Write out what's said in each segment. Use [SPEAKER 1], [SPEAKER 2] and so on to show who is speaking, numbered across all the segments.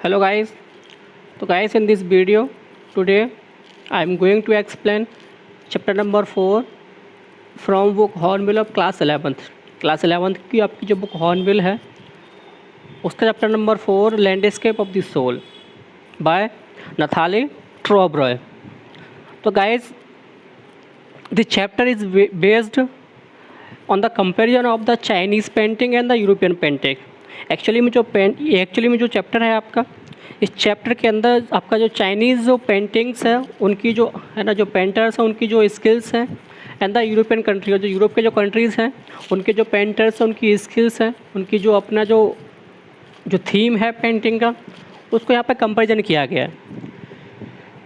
[SPEAKER 1] Hello guys. So guys, in this video today I am going to explain chapter number 4 from book Hornbill of class 11th. Class 11th की आपकी जो book Hornbill है उसका chapter number 4 landscape of the soul by Nathalie Trouve. So guys the chapter is based on the comparison of the Chinese painting and the European painting. Actually में जो chapter है आपका, इस चैप्टर के अंदर आपका जो चाइनीज़ जो पेंटिंग्स है उनकी जो है ना, जो पेंटर्स हैं उनकी जो स्किल्स हैं, एंड द यूरोपियन कंट्री, जो यूरोप के जो कंट्रीज़ हैं उनके जो पेंटर्स हैं उनकी स्किल्स हैं, उनकी जो अपना जो थीम है पेंटिंग का उसको यहाँ पे कंपेरिजन किया गया है.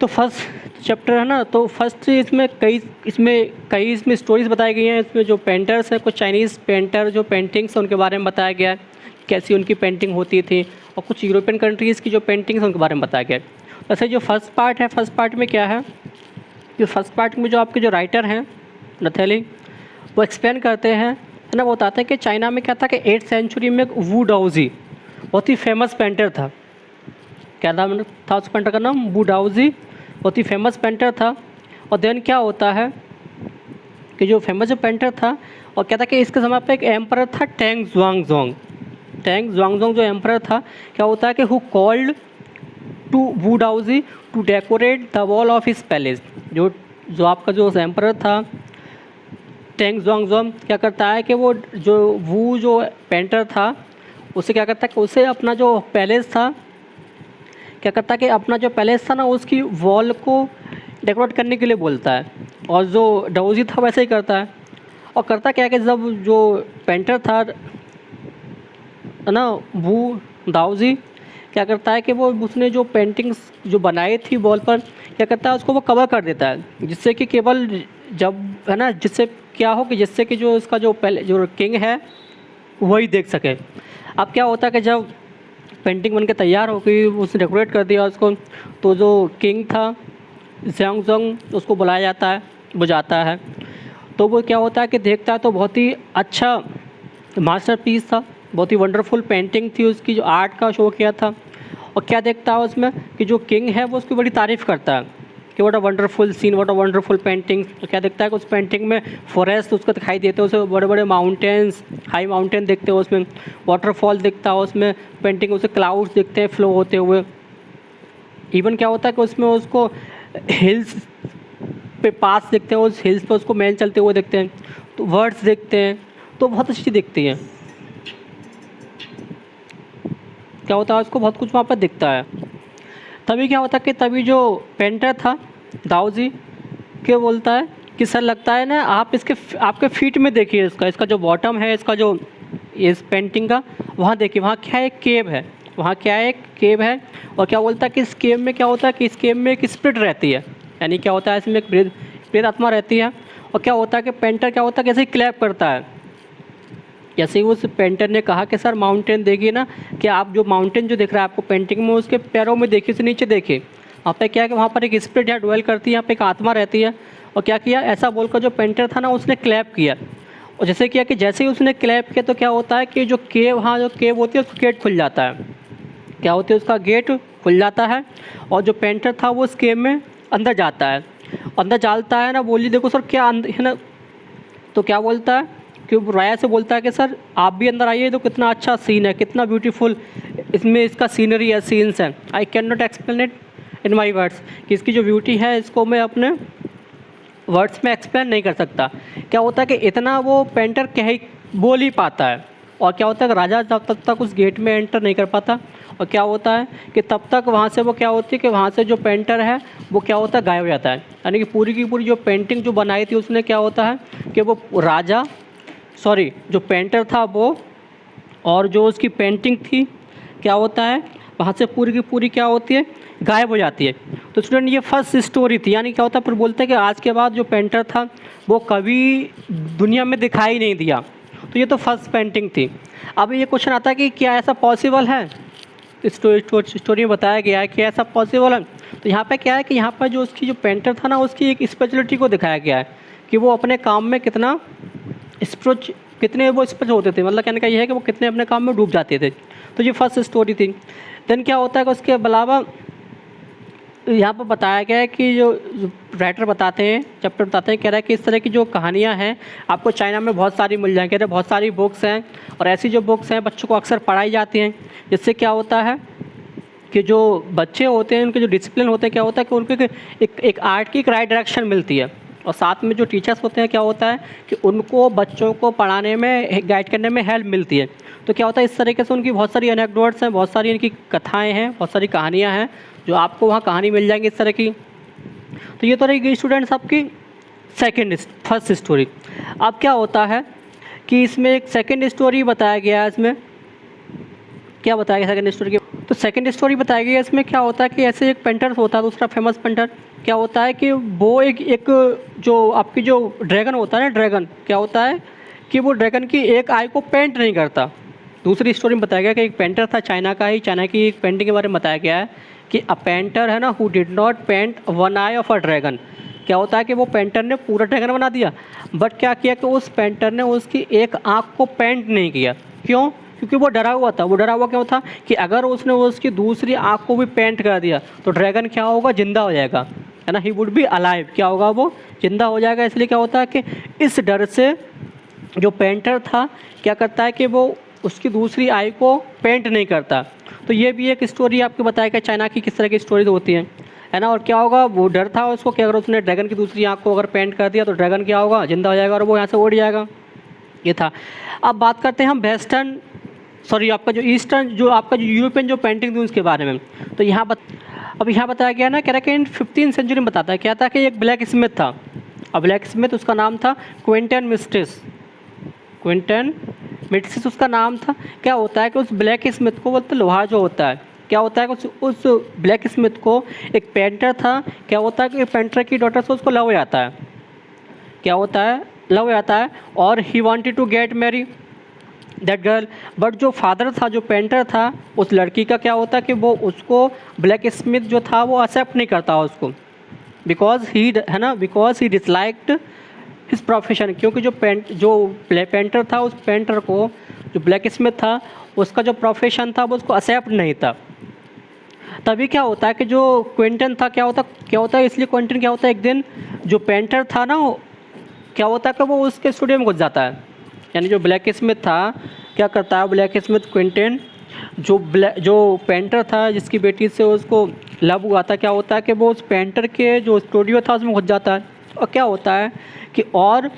[SPEAKER 1] तो फर्स्ट चैप्टर है ना, तो फर्स्ट इसमें कई स्टोरीज़ बताई गई हैं. इसमें जो पेंटर्स हैं, कुछ चाइनीज़ पेंटर जो पेंटिंग्स हैं उनके बारे में बताया गया है, कैसी उनकी पेंटिंग होती थी, और कुछ यूरोपियन कंट्रीज़ की जो पेंटिंग्स हैं उनके बारे में बताया गया है. वैसे जो फर्स्ट पार्ट है, फर्स्ट पार्ट में क्या है, जो फर्स्ट पार्ट में जो आपके जो राइटर हैं नथैली, वो एक्सप्लेन करते हैं है ना, वो बताते हैं कि चाइना में क्या था कि 8th सेंचुरी में एक वू डाओजी बहुत ही फेमस पेंटर था. क्या नाम था उस पेंटर का नाम? वू डाओजी. बहुत ही फेमस पेंटर था. और देन क्या होता है कि जो फेमस जो पेंटर था, और क्या था कि इसके समय पे एक एम्परर था टेंग जुआंगजोंग. टेंग जुआंगजोंग जो एम्परर था, क्या होता है कि who called to Wu Daozi to decorate the wall of his palace. जो आपका जो एम्परर था टेंग जुआंगजोंग, क्या करता है कि वो जो पेंटर था उसे क्या करता है कि उसे अपना जो पैलेस था, क्या करता है कि अपना जो पैलेस था ना उसकी वॉल को डेकोरेट करने के लिए बोलता है. और जो डाओजी था वैसे ही करता है. और करता क्या है कि जब जो पेंटर था है ना, वू दाओजी, क्या करता है कि वो उसने जो पेंटिंग्स जो बनाई थी वॉल पर, क्या करता है उसको वो कवर कर देता है, जिससे कि केवल जब है ना, जिससे क्या हो कि जिससे कि जो इसका जो पहले जो किंग है वही देख सके. अब क्या होता है कि जब पेंटिंग बनके तैयार हो गई, उसने डेकोरेट कर दिया उसको, तो जो किंग था ज़ियांगज़ोंग उसको बुलाया जाता है, वो जाता है. तो वो क्या होता है कि देखता है तो बहुत ही अच्छा मास्टरपीस था, बहुत ही वंडरफुल पेंटिंग थी उसकी, जो आर्ट का शो किया था. और क्या देखता है उसमें कि जो किंग है वो उसकी बड़ी तारीफ़ करता है कि what a wonderful scene, what a wonderful painting. तो क्या देखता है कि उस पेंटिंग में फॉरेस्ट उसको दिखाई देते हैं, उसे बड़े बड़े माउंटेन्स, हाई माउंटेन देखते हैं उसमें, वाटरफॉल दिखता है उसमें पेंटिंग, उसे क्लाउड्स दिखते हैं फ्लो होते हुए. इवन क्या होता है कि उसमें उसको हिल्स पे पास दिखते हैं, उस हिल्स पे उसको मैन चलते हुए दिखते हैं, तो वर्ड्स दिखते हैं, तो बहुत अच्छी दिखती हैं. क्या होता है उसको बहुत कुछ वहाँ पर दिखता है. तभी क्या होता है कि तभी जो पेंटर था दाऊजी क्या बोलता है कि सर लगता है ना, आप आपके फीट में देखिए, इसका जो बॉटम है, इसका जो इस पेंटिंग का, वहाँ देखिए, वहाँ क्या है, एक केव है, वहाँ क्या है, एक केव है. और क्या बोलता है कि इस केव में क्या होता है कि इस केव में एक स्पिरिट रहती है, यानी क्या होता है इसमें एक प्रेत आत्मा रहती है. और क्या होता है कि पेंटर क्या होता है कैसे क्लैप करता है, जैसे ही उस पेंटर ने कहा कि सर माउंटेन देखिए ना, कि आप जो माउंटेन जो दिख रहा है आपको पेंटिंग में, उसके पैरों में देखिए, से नीचे देखिए, वहाँ पे क्या है कि वहाँ पर एक स्पिरिट है ड्वेल करती है, यहाँ पे एक आत्मा रहती है. और क्या किया, ऐसा बोलकर जो पेंटर था ना उसने क्लैप किया. और जैसे किया कि जैसे ही उसने क्लैप किया तो क्या होता है कि जो केव, हाँ जो केव होती है उसका गेट खुल जाता है. क्या होती है, उसका गेट खुल जाता है, और जो पेंटर था वो उस केव में अंदर जाता है. अंदर जाता है ना, बोलिए देखो सर क्या है ना, तो क्या बोलता है कि राया से बोलता है कि सर आप भी अंदर आइए, तो कितना अच्छा सीन है, कितना ब्यूटीफुल इसमें इसका सीनरी है, सीन्स हैं. I can not explain it in my words, कि इसकी जो ब्यूटी है इसको मैं अपने वर्ड्स में एक्सप्लेन नहीं कर सकता. क्या होता है कि इतना वो पेंटर बोल ही पाता है. और क्या होता है कि राजा जब तक उस गेट में एंटर नहीं कर पाता, और क्या होता है कि तब तक वहाँ से वो क्या होती है कि वहाँ से जो पेंटर है वो क्या होता है, गायब हो जाता है. यानी कि पूरी की पूरी जो पेंटिंग जो बनाई थी उसने, क्या होता है कि वो राजा जो पेंटर था वो, और जो उसकी पेंटिंग थी, क्या होता है वहाँ से पूरी की पूरी क्या होती है, गायब हो जाती है. तो स्टूडेंट ये फर्स्ट स्टोरी थी, यानी क्या होता है फिर बोलते हैं कि आज के बाद जो पेंटर था वो कभी दुनिया में दिखाई नहीं दिया. तो ये तो फर्स्ट पेंटिंग थी. अब ये क्वेश्चन आता है कि क्या ऐसा पॉसिबल है, स्टोरी में बताया गया है कि ऐसा पॉसिबल है. तो यहाँ पे क्या है कि यहाँ पर जो उसकी जो पेंटर था ना उसकी एक स्पेशलिटी को दिखाया गया है कि वो अपने काम में कितने वो स्पेशल होते थे, मतलब कहने का ये है कि वो कितने अपने काम में डूब जाते थे. तो ये फर्स्ट स्टोरी थी. देन क्या होता है कि उसके अलावा यहाँ पर बताया गया है कि जो राइटर बताते हैं, चैप्टर बताते हैं, कह रहा है कि इस तरह की जो कहानियाँ हैं आपको चाइना में बहुत सारी मिल जाएंगी। कह रहे हैं बहुत सारी बुक्स हैं और ऐसी जो बुक्स हैं बच्चों को अक्सर पढ़ाई जाती हैं, जिससे क्या होता है कि जो बच्चे होते हैं उनके जो डिसिप्लिन होते हैं, क्या होता है कि उनको एक आर्ट की एक राइट डायरेक्शन मिलती है। और साथ में जो टीचर्स होते हैं क्या होता है कि उनको बच्चों को पढ़ाने में गाइड करने में हेल्प मिलती है। तो क्या होता है इस तरीके से उनकी बहुत सारी एनेक्डोट्स हैं, बहुत सारी इनकी कथाएँ हैं, बहुत सारी कहानियाँ हैं जो आपको वहाँ कहानी मिल जाएंगी इस तरह की। तो ये तो रहेगी स्टूडेंट्स आपकी फर्स्ट स्टोरी। अब क्या होता है कि इसमें एक सेकंड स्टोरी बताया गया है। इसमें क्या बताया गया सेकंड स्टोरी की? तो सेकंड स्टोरी बताई गई है इसमें क्या होता है कि ऐसे एक पेंटर होता है, दूसरा फेमस पेंटर। क्या होता है कि वो एक जो आपकी जो ड्रैगन होता है ना, ड्रैगन क्या होता है कि वो ड्रैगन की एक आई को पेंट नहीं करता। दूसरी स्टोरी में बताया गया कि एक पेंटर था चाइना का ही, चाइना की एक पेंटिंग के बारे में बताया गया है कि अ पेंटर है ना who did not pent one I of a dragon. क्या होता है कि वो पेंटर ने पूरा ड्रैगन बना दिया, बट क्या किया कि उस पेंटर ने उसकी एक आँख को पेंट नहीं किया। क्यों? क्योंकि वो डरा हुआ था। वो डरा हुआ क्यों था कि अगर उसने उसकी दूसरी आँख को भी पेंट कर दिया तो ड्रैगन क्या होगा, जिंदा हो जाएगा, है ना, ही वुड बी अलाइव। क्या होगा, वो जिंदा हो जाएगा। इसलिए क्या होता है कि इस डर से जो पेंटर था क्या करता है कि वो उसकी दूसरी आई को पेंट नहीं करता। तो ये भी एक स्टोरी आपको बताया कि चाइना की किस तरह की स्टोरीज होती हैं, है ना। और क्या होगा, वो डर था उसको कि अगर उसने ड्रैगन की दूसरी आँख को अगर पेंट कर दिया तो ड्रैगन क्या होगा, जिंदा हो जाएगा और वो यहाँ से उड़ जाएगा। ये था। अब बात करते हैं हम आपका जो ईस्टर्न, जो आपका जो यूरोपियन जो पेंटिंग थी उसके बारे में। तो यहाँ बताया गया ना, कह रहा है कि इन 15th सेंचुरी में बताता है क्या था कि एक ब्लैक स्मिथ था। अब ब्लैक स्मिथ उसका नाम था क्विंटन मिस्टिस उसका नाम था। क्या होता है कि उस ब्लैक स्मिथ को बोलते लोहार जो होता है, क्या होता है कि उस ब्लैक स्मिथ को एक पेंटर था, क्या होता है कि पेंटर की डॉटर से उसको लव हो जाता है। क्या होता है, लव हो जाता है और he wanted to get marry that girl. But जो फादर था, जो पेंटर था उस लड़की का, क्या होता है कि वो उसको ब्लैक स्मिथ जो था वो एक्सेप्ट नहीं करता उसको, because he disliked his profession. क्योंकि जो पेंटर था, उस पेंटर को जो ब्लैक स्मिथ था उसका जो प्रोफेशन था वो उसको एक्सेप्ट नहीं था। तभी क्या होता है कि जो क्विंटन था, क्या होता है इसलिए क्विंटन क्या होता है, एक दिन जो पेंटर था ना, क्या होता है कि वो उसके स्टूडियो में घुस जाता है। यानी जो ब्लैक स्मिथ था क्या करता है, ब्लैक स्मिथ क्विंटन जो पेंटर था जिसकी बेटी से उसको लव हुआ था, क्या होता है कि वो उस पेंटर के जो स्टूडियो था उसमें घुस जाता है। और क्या होता है कि और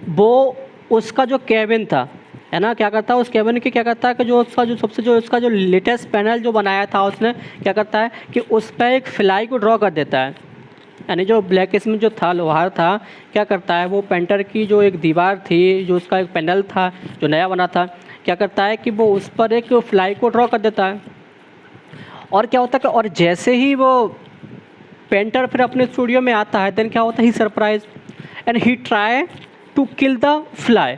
[SPEAKER 1] वो उसका जो केबिन था, है ना, क्या करता है उस केबिन के, क्या करता है कि जो उसका जो लेटेस्ट पैनल जो बनाया था उसने, क्या करता है कि उस पर एक फ्लाई को ड्रॉ कर देता है। यानी जो ब्लैक स्मिथ जो था, लोहार था, क्या करता है वो पेंटर की जो एक दीवार थी, जो उसका एक पैनल था जो नया बना था, क्या करता है कि वो उस पर एक फ्लाई को ड्रॉ कर देता है। और क्या होता है कि और जैसे ही वो पेंटर फिर अपने स्टूडियो में आता है, देन क्या होता है, he surprise and he try to kill the fly.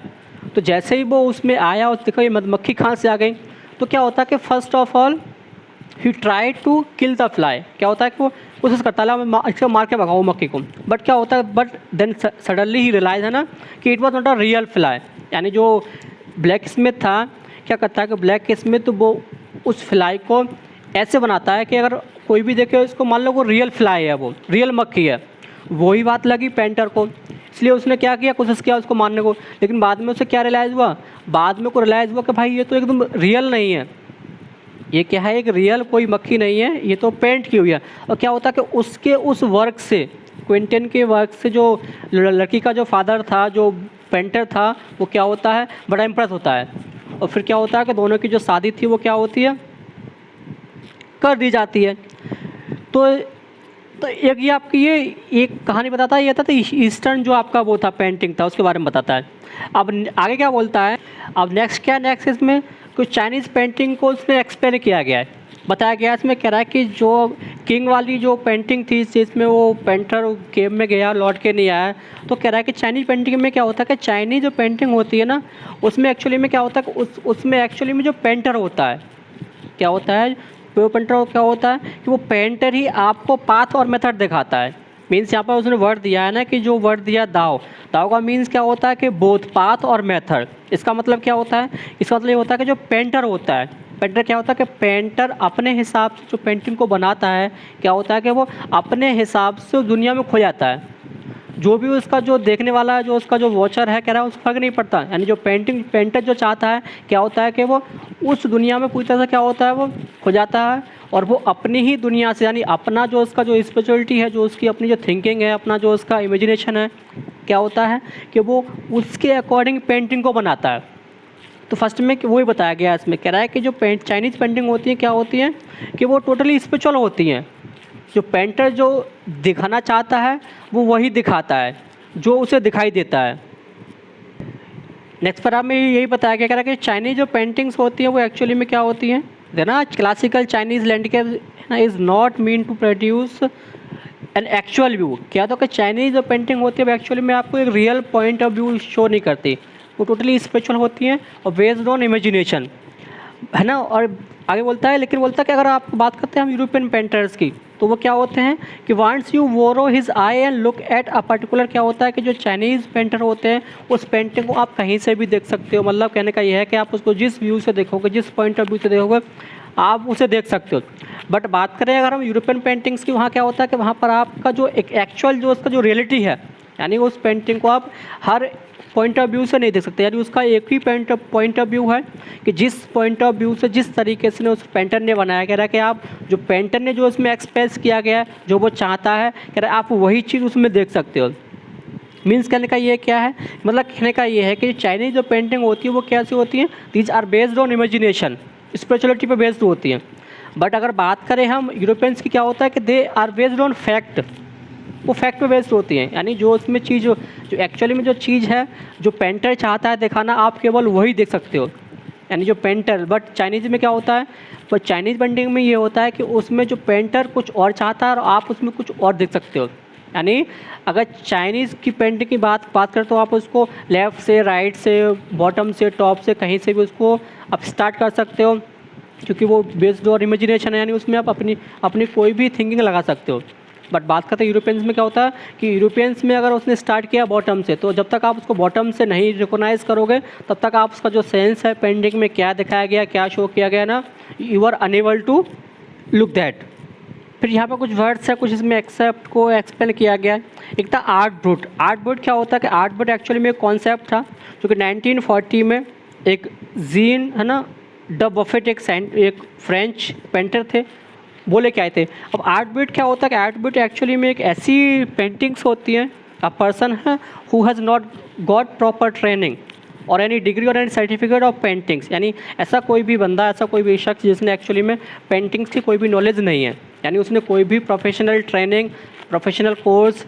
[SPEAKER 1] तो जैसे ही वो उसमें आया, उस देखो ये मधुमक्खी कहाँ से आ गई, तो क्या होता है कि first of all he try to kill the fly. क्या होता है कि वो कोशिश करता है इसको मार के भगाओ मक्खी को, बट क्या होता है, but then suddenly he realise, है ना, कि it was not a real fly. यानी जो ब्लैक स्मिथ था, क्या करता है कि ब्लैक स्मिथ वो उस फ्लाई को ऐसे बनाता है कि अगर कोई भी देखे उसको मान लो वो रियल फ्लाई है, वो रियल मक्खी है। वही बात लगी पेंटर को, इसलिए उसने क्या किया, कोशिश किया उसको मारने को, लेकिन बाद में उसे क्या रियलाइज़ हुआ, रियलाइज़ हुआ कि भाई ये तो एकदम रियल नहीं है, ये क्या है, एक रियल कोई मक्खी नहीं है, ये तो पेंट की हुई है। और क्या होता है कि उसके उस वर्क से, क्विंटन के वर्क से जो लड़की का जो फादर था, जो पेंटर था, वो क्या होता है, बड़ा इम्प्रेस होता है। और फिर क्या होता है कि दोनों की जो शादी थी वो क्या होती है, कर दी जाती है। तो एक ये आपकी ये एक कहानी बताता है, ये था तो ईस्टर्न जो आपका वो था पेंटिंग था उसके बारे में बताता है। अब आगे क्या बोलता है, अब नेक्स्ट इसमें कुछ चाइनीज़ पेंटिंग को उसने एक्सप्लेन किया गया है, बताया गया है। इसमें कह रहा है कि जो किंग वाली जो पेंटिंग थी जिसमें वो पेंटर गेम में गया लौट के नहीं आया, तो कह रहा है कि चाइनीज़ पेंटिंग में क्या होता है कि चाइनीज़ जो पेंटिंग होती है ना, उसमें एक्चुअली में क्या होता है कि उसमें एक्चुअली में जो पेंटर होता है, क्या होता है, वो पेंटर क्या होता है कि वो पेंटर ही आपको पाथ और मेथड दिखाता है। मीन्स यहाँ पर उसने वर्ड दिया है ना, कि जो वर्ड दिया दाव का मीन्स क्या होता है कि बोथ पाथ और मेथड। इसका मतलब क्या होता है, इसका मतलब ये होता है कि जो पेंटर होता है, पेंटर क्या होता है कि पेंटर अपने हिसाब से जो पेंटिंग को बनाता है, क्या होता है कि वो अपने हिसाब से दुनिया में खो जाता है। जो भी उसका जो देखने वाला है, जो उसका जो वॉचर है, कह रहा है उसको फर्क नहीं पड़ता। यानी जो पेंटर जो चाहता है क्या होता है कि वो उस दुनिया में पूरी तरह से क्या होता है, वो खो जाता है और वो अपनी ही दुनिया से, यानी अपना जो उसका जो स्पिरिचुअलिटी है, जो उसकी अपनी जो थिंकिंग है, अपना जो उसका इमेजिनेशन है, क्या होता है कि वो उसके अकॉर्डिंग पेंटिंग को बनाता है। तो फर्स्ट में वही बताया गया इसमें, कह रहा है कि जो चाइनीज़ पेंटिंग होती है क्या होती हैं कि वो टोटली स्पिरिचुअल होती हैं। जो पेंटर जो दिखाना चाहता है वो वही दिखाता है जो उसे दिखाई देता है। नेक्स्ट पैरा में यही बताया गया, कह रहा है कि चाइनीज़ जो पेंटिंग्स होती हैं वो एक्चुअली में क्या होती हैं, देना classical Chinese landscape is not mean to produce an actual view. क्या तो कि चाइनीज़ जो पेंटिंग होती है वो एक्चुअली में आपको एक real point of view show नहीं करती, वो टोटली स्पिरिचुअल होती हैं और बेस्ड ऑन इमेजिनेशन, है ना। और आगे बोलता है, लेकिन बोलता है कि अगर आप बात करते हैं हम यूरोपियन पेंटर्स की, तो वो क्या होते हैं कि wants you borrow his eye and look at a particular, क्या होता है कि जो चाइनीज़ पेंटर होते हैं उस पेंटिंग को आप कहीं से भी देख सकते हो। मतलब कहने का ये है कि आप उसको जिस व्यू से देखोगे, जिस पॉइंट ऑफ व्यू से देखोगे, आप उसे देख सकते हो। बट बात करें अगर हम यूरोपियन पेंटिंग्स की, वहाँ क्या होता है कि वहाँ पर आपका जो एक एक्चुअल जो उसका जो रियलिटी है, यानी उस पेंटिंग को आप हर पॉइंट ऑफ व्यू से नहीं देख सकते। यानी उसका एक ही पॉइंट ऑफ व्यू है कि जिस पॉइंट ऑफ व्यू से, जिस तरीके से उस पेंटर ने बनाया गया है, कि आप जो पेंटर ने जो इसमें एक्सप्रेस किया गया है, जो वो चाहता है, कह रहा है आप वही चीज़ उसमें देख सकते हो। मीन्स कहने का ये क्या है, मतलब कहने का ये है कि चाइनीज़ जो पेंटिंग होती है वो कैसी होती है, these are based on imagination, spirituality पे बेस्ड होती हैं। बट अगर बात करें हम यूरोपियंस की, क्या होता है कि they are based on fact, वो फैक्ट पे बेस्ड होती हैं। यानी जो उसमें चीज़ जो एक्चुअली में जो चीज़ है, जो पेंटर चाहता है दिखाना, आप केवल वही देख सकते हो। यानी जो पेंटर, बट चाइनीज़ में क्या होता है, पर चाइनीज़ पेंटिंग में ये होता है कि उसमें जो पेंटर कुछ और चाहता है और आप उसमें कुछ और देख सकते हो। यानी अगर चाइनीज़ की पेंटिंग की बात करें तो आप उसको लेफ़्ट से, राइट से, बॉटम से, टॉप से, कहीं से भी उसको आप स्टार्ट कर सकते हो, क्योंकि वो बेस्ड और इमेजिनेशन है। यानी उसमें आप अपनी कोई भी थिंकिंग लगा सकते हो। बट बात करते हैं यूरोपियंस में, क्या होता है कि यूरोपियंस में अगर उसने स्टार्ट किया बॉटम से, तो जब तक आप उसको बॉटम से नहीं रिकोगनाइज़ करोगे, तब तक आप उसका जो सेंस है पेंटिंग में क्या दिखाया गया, क्या शो किया गया ना, you are unable to look that. फिर यहाँ पर कुछ वर्ड्स है, कुछ इसमें एक्सेप्ट को एक्सप्लेन किया गया है। एक था आर्ट ब्रूट। आर्ट ब्रूट क्या होता है कि आर्ट ब्रूट एक्चुअली में एक कॉन्सेप्ट था जो कि 1940 में एक जीन, है ना, ड बफेट, एक फ्रेंच पेंटर थे, वो लेके आए थे। अब आर्ट ब्रूट क्या होता है कि आर्ट ब्रूट एक्चुअली में एक ऐसी पेंटिंग्स होती हैं, अ पर्सन है who has not got proper training और एनी डिग्री और एनी सर्टिफिकेट ऑफ पेंटिंग्स। यानी ऐसा कोई भी बंदा, ऐसा कोई भी शख्स जिसने एक्चुअली में पेंटिंग्स की कोई भी नॉलेज नहीं है, यानी उसने कोई भी प्रोफेशनल ट्रेनिंग, प्रोफेशनल कोर्स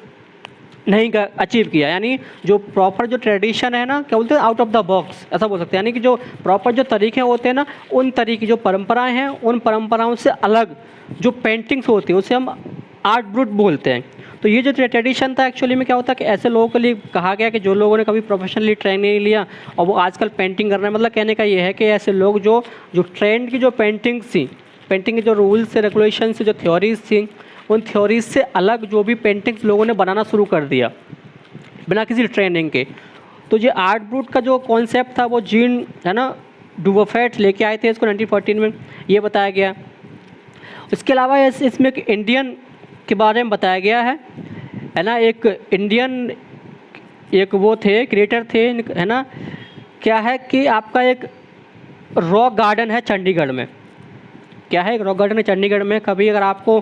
[SPEAKER 1] नहीं अचीव किया। यानी जो प्रॉपर जो ट्रेडिशन है ना, क्या बोलते हैं, आउट ऑफ द बॉक्स, ऐसा बोल सकते हैं। यानी कि जो प्रॉपर जो तरीके होते हैं ना, उन तरीके जो परंपराएं हैं, उन परंपराओं से अलग जो पेंटिंग्स होती हैं उसे हम आर्ट ब्रूट बोलते हैं। तो ये जो ट्रेडिशन था एक्चुअली में क्या होता है कि ऐसे लोगों के लिए कहा गया कि जो लोगों ने कभी प्रोफेशनली ट्रेनिंग नहीं लिया और वो आजकल पेंटिंग कर रहे हैं। मतलब कहने का ये है कि ऐसे लोग जो ट्रेंड की जो पेंटिंग्स थी, पेंटिंग के जो रूल्स से, रेगुलेशन से, जो थ्योरीज थी, उन थ्योरीज से अलग जो भी पेंटिंग्स लोगों ने बनाना शुरू कर दिया बिना किसी ट्रेनिंग के। तो ये आर्ट ब्रूट का जो कॉन्सेप्ट था वो जीन, है ना, डू बफेट लेके आए थे इसको 1914 में, ये बताया गया। इसके अलावा इसमें एक इंडियन के बारे में बताया गया है ना। एक इंडियन एक वो थे, क्रिएटर थे, है ना। क्या है कि आपका एक रॉक गार्डन है चंडीगढ़ में। क्या है, एक रॉक गार्डन है चंडीगढ़ में। कभी अगर आपको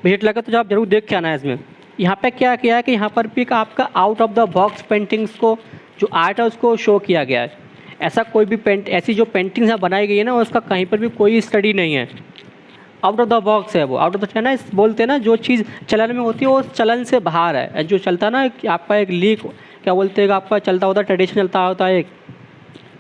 [SPEAKER 1] विजिट लगे तो आप जरूर देख के आना है इसमें। यहाँ पे क्या किया है कि यहाँ पर भी आपका out of the box paintings को, जो आर्ट है उसको शो किया गया है। ऐसा कोई भी ऐसी जो पेंटिंग्स यहाँ बनाई गई है ना, उसका कहीं पर भी कोई स्टडी नहीं है, आउट ऑफ द बॉक्स है वो। आउट ऑफ द, है ना, बोलते हैं ना, जो चीज़ चलन में होती है वो चलन से बाहर है। जो चलता है ना कि आपका एक लीक, क्या बोलते हैं, आपका चलता होता है, ट्रेडिशन चलता होता है, एक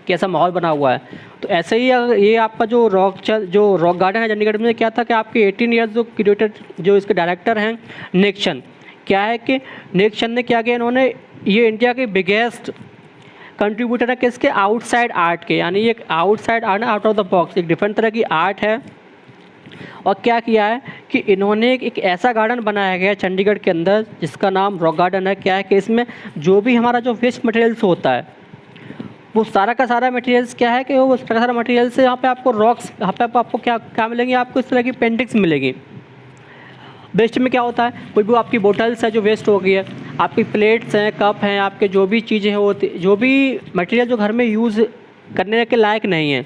[SPEAKER 1] कैसा माहौल बना हुआ है। तो ऐसे ही ये आपका जो रॉक गार्डन है चंडीगढ़ में, क्या था कि आपके 18 ईयर्स जो क्रिएटर, जो इसके डायरेक्टर हैं निक्सन, क्या है कि निक्सन ने क्या किया, इन्होंने ये इंडिया के बिगेस्ट कंट्रीब्यूटर है किसके, आउटसाइड आर्ट के। यानी एक outside art, out of the box, एक डिफरेंट तरह की आर्ट है। और क्या किया है कि इन्होंने एक ऐसा गार्डन बनाया गया चंडीगढ़ के अंदर जिसका नाम रॉक गार्डन है। क्या है कि इसमें जो भी हमारा जो वेस्ट मटेरियल्स होता है वो सारा का सारा मटेरियल्स क्या है कि वो सारा का सारा मटेरियल से यहाँ पे आपको रॉक्स, यहाँ पे आपको क्या क्या मिलेंगी, आपको इस तरह की पेंटिंग्स मिलेगी। वेस्ट में क्या होता है, कोई भी आपकी बोटल्स है जो वेस्ट हो गई है, आपकी प्लेट्स हैं, कप हैं, आपके जो भी चीज़ें हैं वो जो भी मटेरियल जो घर में यूज़ करने के लायक नहीं है,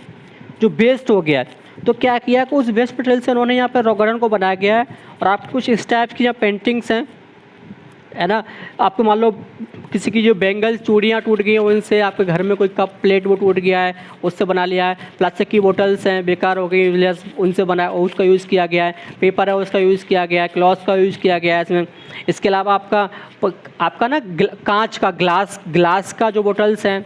[SPEAKER 1] जो वेस्ट हो गया है, तो क्या किया कि उस वेस्ट मटेरियल से उन्होंने यहाँ पर रॉक गार्डन को बनाया गया है। और आप कुछ इस टाइप की यहाँ पेंटिंग्स हैं, है ना, आपको मान लो किसी की जो बैंगल्स चूड़ियाँ टूट गई हैं, उनसे आपके घर में कोई कप प्लेट वो टूट गया है, उससे बना लिया है। प्लास्टिक की बोतल्स हैं बेकार हो गई, उनसे बना उसका यूज़ किया गया है। पेपर है उसका यूज़ किया गया है, क्लॉथ का यूज़ किया गया है इसमें। इसके अलावा आपका ना कांच का ग्लास का जो बोटल्स हैं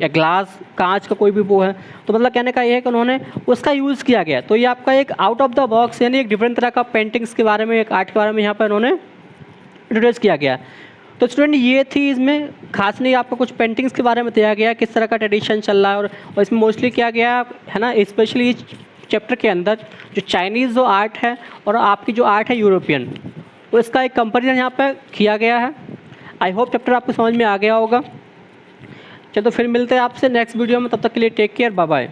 [SPEAKER 1] या ग्लास कांच का कोई भी वो है, तो मतलब कहने का ये है कि उन्होंने उसका यूज़ किया गया है। तो ये आपका एक आउट ऑफ द बॉक्स यानी एक डिफरेंट तरह का पेंटिंग्स के बारे में, एक आर्ट के बारे में यहाँ पर उन्होंने इंट्रोड्यूस किया गया। तो स्टूडेंट ये थी, इसमें खास नहीं आपको कुछ पेंटिंग्स के बारे में दिया गया किस तरह का ट्रेडिशन चल रहा है। और इसमें मोस्टली क्या गया है ना, स्पेशली इस चैप्टर के अंदर जो चाइनीज़ जो आर्ट है और आपकी जो आर्ट है यूरोपियन, तो इसका एक कंपेरिजन यहाँ पर किया गया है। आई होप चैप्टर आपको समझ में आ गया होगा। चलो फिर मिलते हैं आपसे नेक्स्ट वीडियो में, तब तक के लिए टेक केयर, बाय बाय।